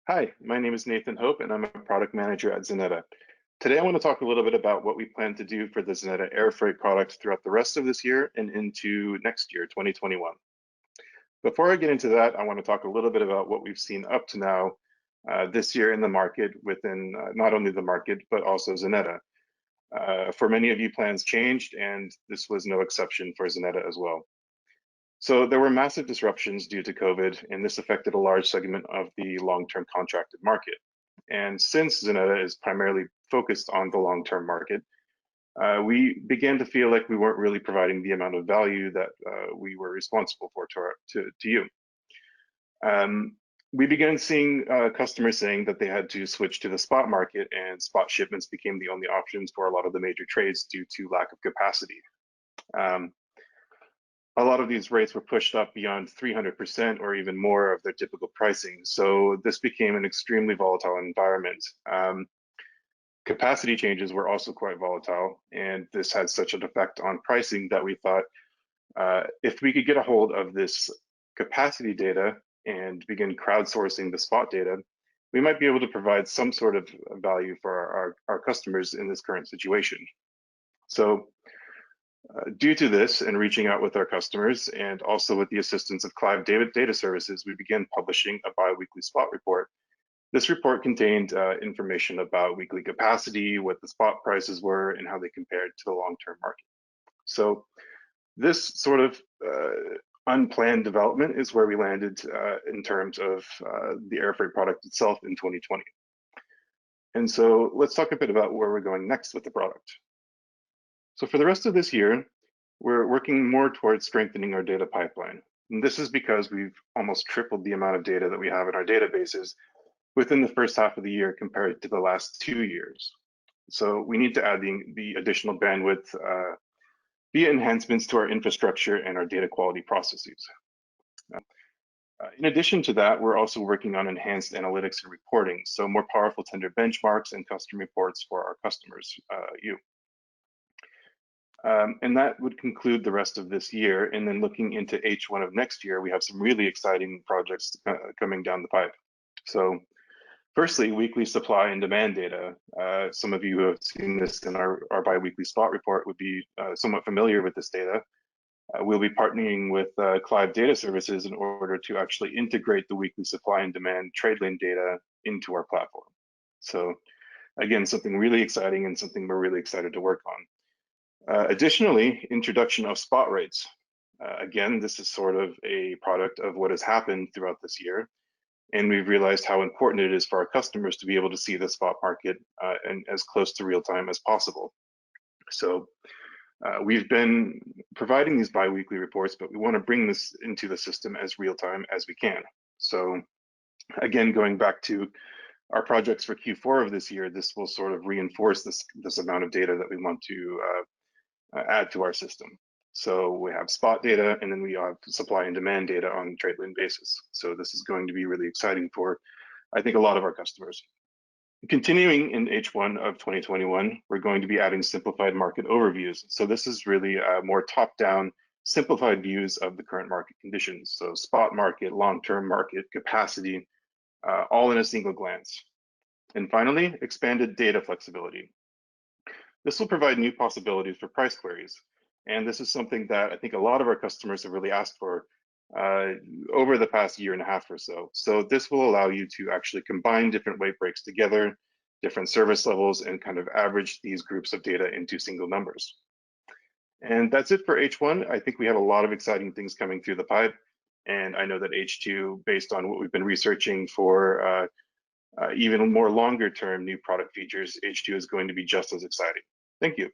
Hi, my name is Nathan Hope, and I'm a product manager at Xeneta. Today, I want to talk a little bit about what we plan to do for the Xeneta air freight product throughout the rest of this year and into next year, 2021. Before I get into that, I want to talk a little bit about what we've seen up to now this year in the market within not only the market, but also Xeneta. For many of you, plans changed, and this was no exception for Xeneta as well. So there were massive disruptions due to COVID, and this affected a large segment of the long-term contracted market. And since Xeneta is primarily focused on the long-term market, we began to feel like we weren't really providing the amount of value that we were responsible for to you. We began seeing customers saying that they had to switch to the spot market, and spot shipments became the only options for a lot of the major trades due to lack of capacity. A lot of these rates were pushed up beyond 300% or even more of their typical pricing. So this became an extremely volatile environment. Capacity changes were also quite volatile, and this had such an effect on pricing that we thought if we could get a hold of this capacity data and begin crowdsourcing the spot data, we might be able to provide some sort of value for our customers in this current situation. So due to this and reaching out with our customers and also with the assistance of Clive Data Services, we began publishing a bi-weekly spot report. This report contained information about weekly capacity, what the spot prices were, and how they compared to the long-term market. So this sort of unplanned development is where we landed in terms of the air freight product itself in 2020. And so let's talk a bit about where we're going next with the product. So for the rest of this year, we're working more towards strengthening our data pipeline. And this is because we've almost tripled the amount of data that we have in our databases within the first half of the year compared to the last 2 years. So we need to add the additional bandwidth via enhancements to our infrastructure and our data quality processes. In addition to that, we're also working on enhanced analytics and reporting, so more powerful tender benchmarks and custom reports for our customers, you. And that would conclude the rest of this year. And then looking into H1 of next year, we have some really exciting projects coming down the pipe. So firstly, weekly supply and demand data. Some of you who have seen this in our bi-weekly spot report would be somewhat familiar with this data. We'll be partnering with Clive Data Services in order to actually integrate the weekly supply and demand trade lane data into our platform. So again, something really exciting and something we're really excited to work on. Additionally, introduction of spot rates. Again, this is sort of a product of what has happened throughout this year. And we've realized how important it is for our customers to be able to see the spot market and as close to real time as possible. So we've been providing these bi-weekly reports, but we want to bring this into the system as real time as we can. So again, going back to our projects for Q4 of this year, this will sort of reinforce this amount of data that we want to add to our system. So we have spot data, and then we have supply and demand data on a trade lane basis. So this is going to be really exciting for, I think, a lot of our customers. Continuing in H1 of 2021, we're going to be adding simplified market overviews. So this is really more top-down, simplified views of the current market conditions. So spot market, long-term market, capacity, all in a single glance. And finally, expanded data flexibility. This will provide new possibilities for price queries. And this is something that I think a lot of our customers have really asked for over the past year and a half or so. So this will allow you to actually combine different weight breaks together, different service levels, and kind of average these groups of data into single numbers. And that's it for H1. I think we have a lot of exciting things coming through the pipe. And I know that H2, based on what we've been researching for even more longer term new product features, H2 is going to be just as exciting. Thank you.